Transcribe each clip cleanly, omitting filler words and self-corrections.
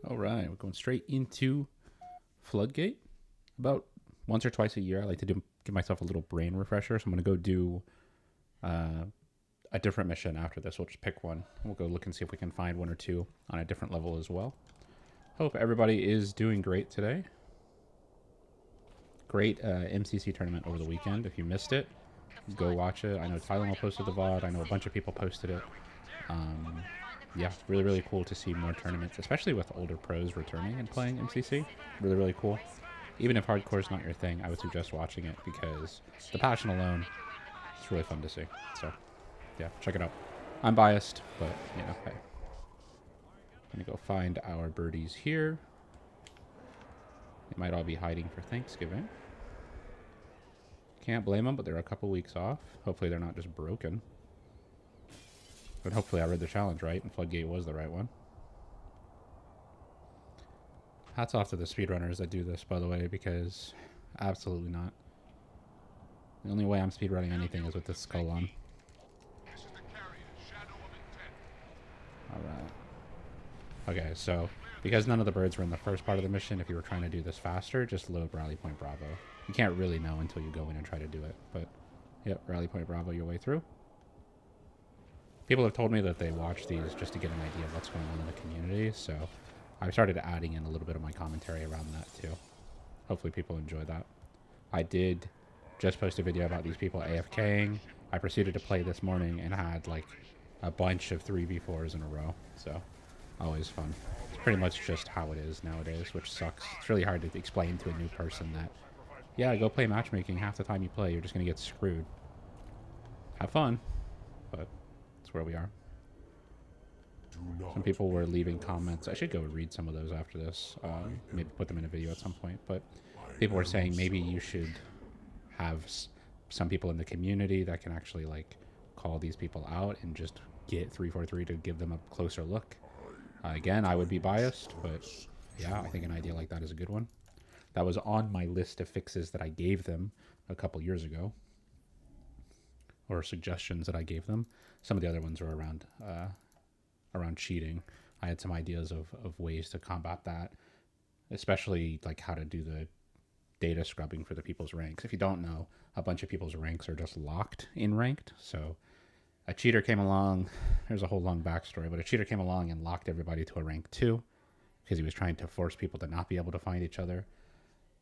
All right, we're going straight into Floodgate. About once or twice a year, I like to give myself a little brain refresher. So I'm going to go do uh, a different mission after this. We'll just pick one. We'll go look and see if we can find one or two on a different level as well. Hope everybody is doing great today. Great MCC tournament over the weekend. If you missed it, go watch it. I know Tylenol posted the VOD. I know a bunch of people posted it. Um, yeah, really, really cool to see more tournaments, especially with older pros returning and playing MCC. Really, really cool. Even if hardcore is not your thing, I would suggest watching it because the passion alone is really fun to see. So, yeah, check it out. I'm biased, but, you know, hey. I'm going to go find our birdies here. They might all be hiding for Thanksgiving. Can't blame them, but they're a couple weeks off. Hopefully they're not just broken. But hopefully I read the challenge right, and Floodgate was the right one. Hats off to the speedrunners that do this, by the way, because absolutely not. The only way I'm speedrunning anything is with this skull on. Alright. Okay, so because none of the birds were in the first part of the mission, if you were trying to do this faster, just load Rally Point Bravo. You can't really know until you go in and try to do it, but yep, Rally Point Bravo your way through. People have told me that they watch these just to get an idea of what's going on in the community, so I've started adding in a little bit of my commentary around that too. Hopefully people enjoy that. I did just post a video about these people AFKing. I proceeded to play this morning and had like a bunch of 3v4s in a row, so always fun. It's pretty much just how it is nowadays, which sucks. It's really hard to explain to a new person that, yeah, go play matchmaking. Half the time you play, you're just going to get screwed. Have fun, but that's where we are. Some people were leaving comments. I should go read some of those after this. Maybe put them in a video at some point. But people were saying maybe you should have some people in the community that can actually like call these people out and just get 343 to give them a closer look. Again, I would be biased, but yeah, I think an idea like that is a good one. That was on my list of fixes that I gave them a couple years ago, or suggestions that I gave them. Some of the other ones were around cheating. I had some ideas of ways to combat that, especially like how to do the data scrubbing for the people's ranks. If you don't know, a bunch of people's ranks are just locked in ranked. So a cheater came along. There's a whole long backstory, but a cheater came along and locked everybody to a rank 2 because he was trying to force people to not be able to find each other.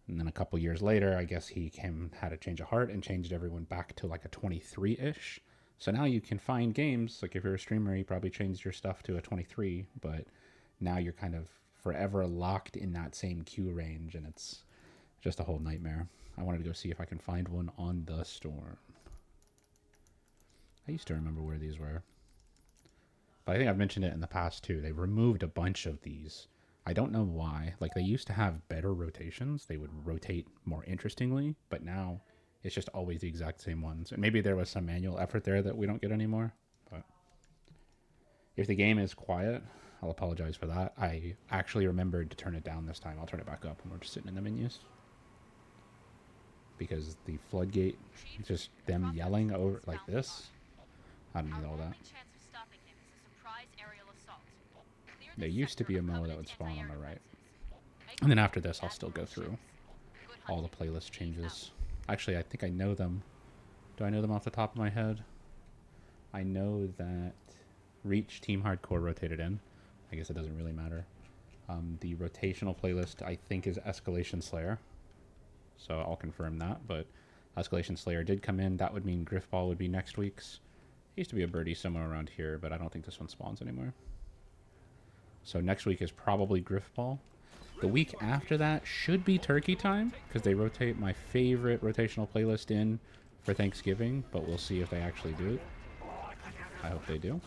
And then a couple years later, I guess he had a change of heart and changed everyone back to like a 23-ish. So now you can find games, like if you're a streamer, you probably changed your stuff to a 23, but now you're kind of forever locked in that same queue range, and it's just a whole nightmare. I wanted to go see if I can find one on the Storm. I used to remember where these were, but I think I've mentioned it in the past too. They removed a bunch of these. I don't know why. Like, they used to have better rotations. They would rotate more interestingly, but now it's just always the exact same ones. And maybe there was some manual effort there that we don't get anymore. But if the game is quiet, I'll apologize for that. I actually remembered to turn it down this time. I'll turn it back up when we're just sitting in the menus. Because the floodgate, just them yelling over like this, I don't need all that. There used to be a MOA that would spawn on the right. And then after this, I'll still go through all the playlist changes. Actually, I think I know them. Do I know them off the top of my head? I know that Reach Team Hardcore rotated in. I guess it doesn't really matter. The rotational playlist, I think, is Escalation Slayer. So I'll confirm that. But Escalation Slayer did come in. That would mean Griffball would be next week's. It used to be a birdie somewhere around here, but I don't think this one spawns anymore. So next week is probably Griffball. The week after that should be Turkey Time, because they rotate my favorite rotational playlist in for Thanksgiving, but we'll see if they actually do it. I hope they do.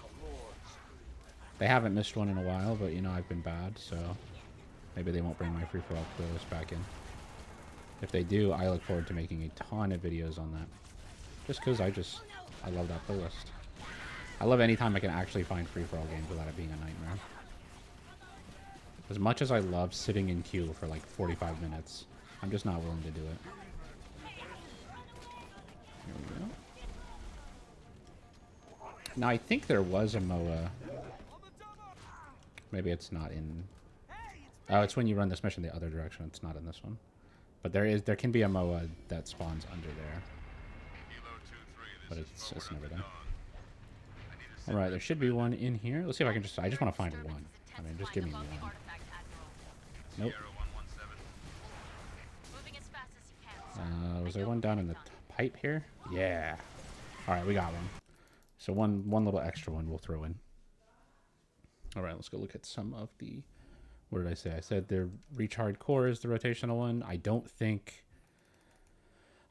They haven't missed one in a while, but, you know, I've been bad, so maybe they won't bring my free-for-all playlist back in. If they do, I look forward to making a ton of videos on that. Just because I love that playlist. I love any time I can actually find free-for-all games without it being a nightmare. As much as I love sitting in queue for like 45 minutes, I'm just not willing to do it. Here we go. Now, I think there was a MOA. Maybe it's not in Oh, it's when you run this mission the other direction. It's not in this one. But there can be a MOA that spawns under there. But it's never done. Alright, there should be one in here. Let's see if I can I just want to find one. I mean, just give me one. Nope. Was there one down in the pipe here? Yeah. Alright, we got one. So one little extra one we'll throw in. Alright, let's go look at some of the... What did I say? I said the Reach Hardcore is the rotational one. I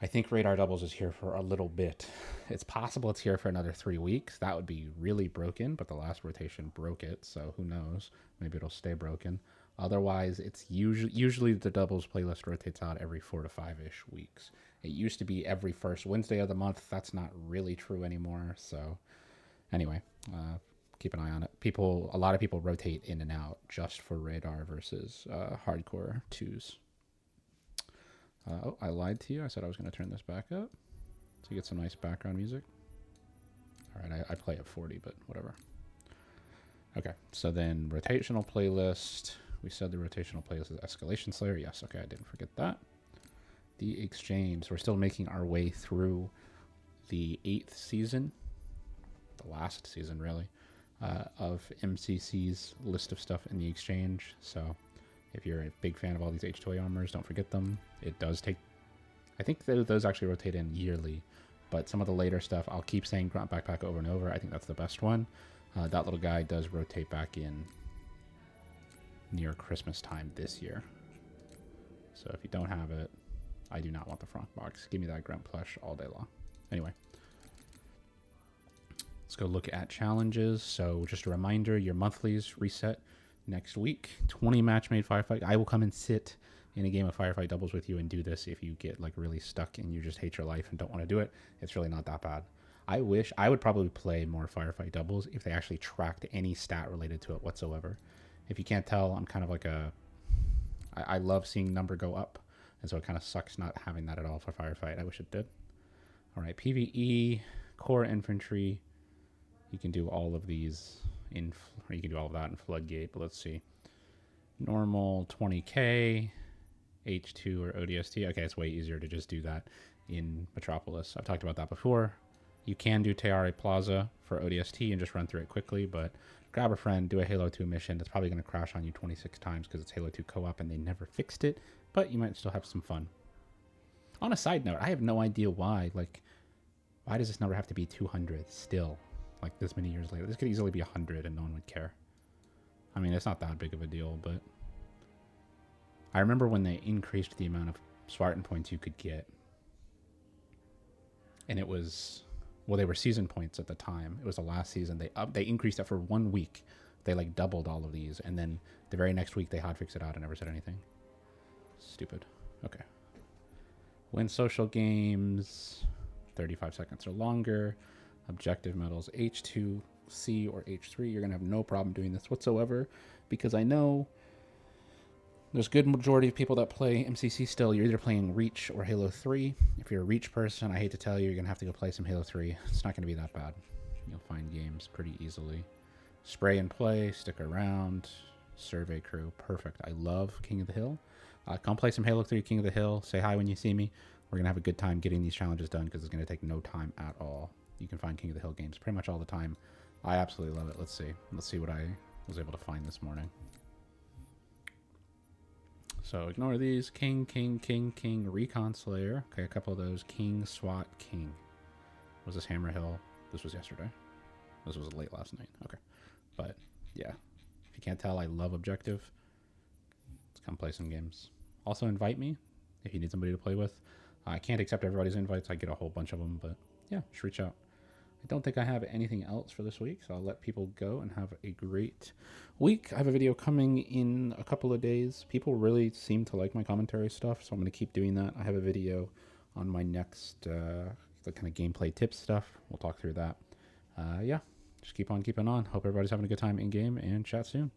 think Radar Doubles is here for a little bit. It's possible it's here for another 3 weeks. That would be really broken, but the last rotation broke it, so who knows? Maybe it'll stay broken. Otherwise, it's usually the doubles playlist rotates out every 4 to 5-ish weeks. It used to be every first Wednesday of the month. That's not really true anymore. So anyway, keep an eye on it. A lot of people rotate in and out just for Radar versus Hardcore 2s. Oh, I lied to you. I said I was going to turn this back up to get some nice background music. All right, I play at 40, but whatever. Okay, so then rotational playlist. We said the rotational playlist is Escalation Slayer. Yes, okay, I didn't forget that. The Exchange. We're still making our way through the 8th season, the last season, really, of MCC's list of stuff in the Exchange. So if you're a big fan of all these H2A armors, don't forget them. It does take... I think those actually rotate in yearly, but some of the later stuff, I'll keep saying Grunt Backpack over and over. I think that's the best one. That little guy does rotate back in near Christmas time this year. So if you don't have it, I do not want the Frank box. Give me that Grunt plush all day long. Anyway, let's go look at challenges. So just a reminder, your monthlies reset next week. 20 match-made firefight. I will come and sit in a game of firefight doubles with you and do this if you get like really stuck and you just hate your life and don't want to do it. It's really not that bad. I would probably play more firefight doubles if they actually tracked any stat related to it whatsoever. If you can't tell, I'm kind of like I love seeing number go up, and so it kind of sucks not having that at all for firefight. I wish it did. All right, PvE, core infantry. You can do all of these or you can do all of that in Floodgate, but let's see. Normal 20k, H2 or ODST. Okay, it's way easier to just do that in Metropolis. I've talked about that before. You can do Teare Plaza for ODST and just run through it quickly, but grab a friend, do a Halo 2 mission. That's probably going to crash on you 26 times because it's Halo 2 co-op and they never fixed it, but you might still have some fun. On a side note, I have no idea why. Like, why does this number have to be 200 still? Like, this many years later. This could easily be 100 and no one would care. I mean, it's not that big of a deal, but I remember when they increased the amount of Spartan points you could get. And it was... Well, they were season points at the time. It was the last season. They increased it for 1 week. They like doubled all of these, and then the very next week they hotfixed it out and never said anything. Stupid. Okay. Win social games, 35 seconds or longer. Objective medals, H2C or H3. You're gonna have no problem doing this whatsoever, because I know there's a good majority of people that play MCC still. You're either playing Reach or Halo 3. If you're a Reach person, I hate to tell you, you're going to have to go play some Halo 3. It's not going to be that bad. You'll find games pretty easily. Spray and play, stick around, survey crew, perfect. I love King of the Hill. Come play some Halo 3 King of the Hill. Say hi when you see me. We're going to have a good time getting these challenges done because it's going to take no time at all. You can find King of the Hill games pretty much all the time. I absolutely love it. Let's see. Let's see what I was able to find this morning. So ignore these. King, Recon Slayer. Okay, a couple of those. King, SWAT, King. Was this Hammer Hill? This was yesterday. This was late last night. Okay. But, yeah. If you can't tell, I love Objective. Let's come play some games. Also invite me if you need somebody to play with. I can't accept everybody's invites. I get a whole bunch of them, but yeah, just reach out. I don't think I have anything else for this week, so I'll let people go and have a great week. I have a video coming in a couple of days. People really seem to like my commentary stuff, so I'm going to keep doing that. I have a video on my next the kind of gameplay tips stuff. We'll talk through that. Yeah, just keep on keeping on. Hope everybody's having a good time in-game, and chat soon.